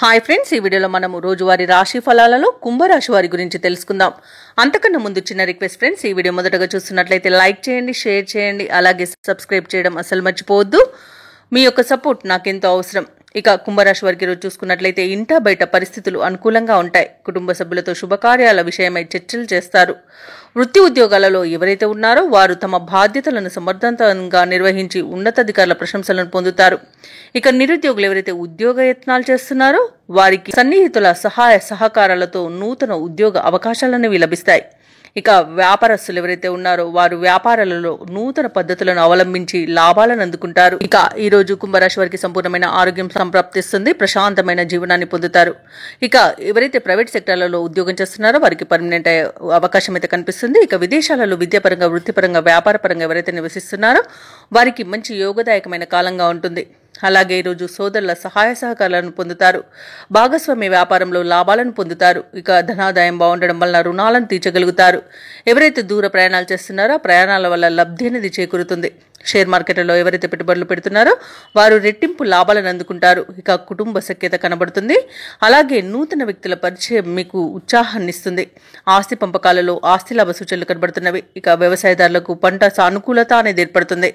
Hi friends, ఈ వీడియోలో మనము రోజువారీ రాశి ఫలాలలో కుంభరాశి వారి గురించి తెలుసుకుందాం. అంతకన్నా ముందు చిన్న రిక్వెస్ట్ ఫ్రెండ్స్, ఈ వీడియో మొదటగా చూస్తున్నట్లయితే లైక్ చేయండి, షేర్ చేయండి, అలాగే సబ్స్క్రైబ్ చేయడం అసలు మర్చిపోవద్దు. మీ యొక్క సపోర్ట్ నాకెంతో అవసరం. ఇక కుంభరాశి వారికి రోజు చూసుకున్నట్లయితే ఇంటా బయట పరిస్థితులు అనుకూలంగా ఉంటాయి. కుటుంబ సభ్యులతో శుభకార్యాల విషయమై చర్చలు చేస్తారు. వృత్తి ఉద్యోగాలలో ఎవరైతే ఉన్నారో వారు తమ బాధ్యతలను సమర్థవంతంగా నిర్వహించి ఉన్నతాధికారుల ప్రశంసలను పొందుతారు. ఇక నిరుద్యోగులు ఎవరైతే ఉద్యోగ యత్నాలు చేస్తున్నారో వారికి సన్నిహితుల సహాయ సహకారాలతో నూతన ఉద్యోగ అవకాశాలనేవి లభిస్తాయి. ఇక వ్యాపారస్తులు ఎవరైతే ఉన్నారో వారు వ్యాపారాలలో నూతన పద్ధతులను అవలంబించి లాభాలను అందుకుంటారు. ఇక ఈ రోజు కుంభరాశి వారికి సంపూర్ణమైన ఆరోగ్యం సంప్రాప్తిస్తుంది, ప్రశాంతమైన జీవనాన్ని పొందుతారు. ఇక ఎవరైతే ప్రైవేట్ సెక్టార్లలో ఉద్యోగం చేస్తున్నారో వారికి పర్మనెంట్ అవకాశం అయితే కనిపిస్తుంది. ఇక విదేశాలలో విద్యాపరంగా, వృత్తిపరంగా, వ్యాపారపరంగా ఎవరైతే నివసిస్తున్నారో వారికి మంచి యోగదాయకమైన కాలంగా ఉంటుంది. అలాగే ఈరోజు సోదరుల సహాయ సహకారాలను పొందుతారు. భాగస్వామ్య వ్యాపారంలో లాభాలను పొందుతారు. ఇక ధనాదాయం బాగుండడం వలన రుణాలను తీర్చగలుగుతారు. ఎవరైతే దూర ప్రయాణాలు చేస్తున్నారో ప్రయాణాల వల్ల లబ్ధి అనేది చేకూరుతుంది. షేర్ మార్కెట్లలో ఎవరైతే పెట్టుబడులు పెడుతున్నారో వారు రెట్టింపు లాభాలను అందుకుంటారు. ఇక కుటుంబ సఖ్యత కనబడుతుంది. అలాగే నూతన వ్యక్తుల పరిచయం మీకు ఉత్సాహాన్ని ఇస్తుంది. ఆస్తి పంపకాలలో ఆస్తి లాభ సూచనలు కనబడుతున్నవి. ఇక వ్యవసాయదారులకు పంట సానుకూలత అనేది ఏర్పడుతుంది.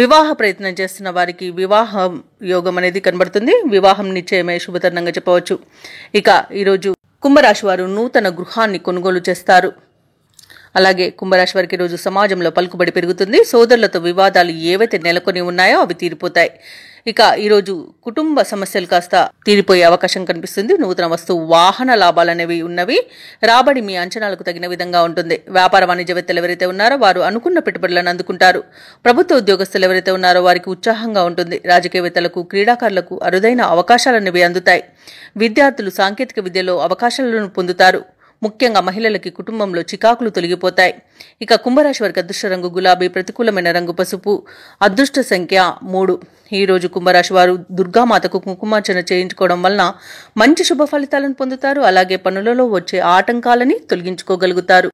వివాహ ప్రయత్నం చేస్తున్న వారికి వివాహ యోగం అనేది కనబడుతుంది. వివాహం నిశ్చయమే శుభతరుణంగా చెప్పవచ్చు. ఇక ఈరోజు కుంభరాశి వారు నూతన గృహాన్ని కొనుగోలు చేస్తారు. అలాగే కుంభరాశి వారికి రోజు సమాజంలో పలుకుబడి పెరుగుతుంది. సోదరులతో వివాదాలు ఏవైతే నెలకొని ఉన్నాయో అవి తీరిపోతాయి. ఇక ఈరోజు కుటుంబ సమస్యలు కాస్త తీరిపోయే అవకాశం కనిపిస్తుంది. నూతన వస్తువు వాహన లాభాలనేవి ఉన్నవి. రాబడి మీ అంచనాలకు తగిన విధంగా ఉంటుంది. వ్యాపార వాణిజ్యవేత్తలు ఎవరైతే ఉన్నారో వారు అనుకున్న పెట్టుబడులను అందుకుంటారు. ప్రభుత్వ ఉద్యోగస్తులు ఎవరైతే ఉన్నారో వారికి ఉత్సాహంగా ఉంటుంది. రాజకీయవేత్తలకు, క్రీడాకారులకు అరుదైన అవకాశాలనేవి అందుతాయి. విద్యార్థులు సాంకేతిక విద్యలో అవకాశాలను పొందుతారు. ముఖ్యంగా మహిళలకి కుటుంబంలో చికాకులు తొలగిపోతాయి. ఇక కుంభరాశి వారికి అదృష్ట రంగు గులాబీ, ప్రతికూలమైన రంగు పసుపు, అదృష్ట సంఖ్య 3. ఈ రోజు కుంభరాశి వారు దుర్గామాతకు కుంకుమార్చన చేయించుకోవడం వలన మంచి శుభ ఫలితాలను పొందుతారు. అలాగే పనులలో వచ్చే ఆటంకాలని తొలగించుకోగలుగుతారు.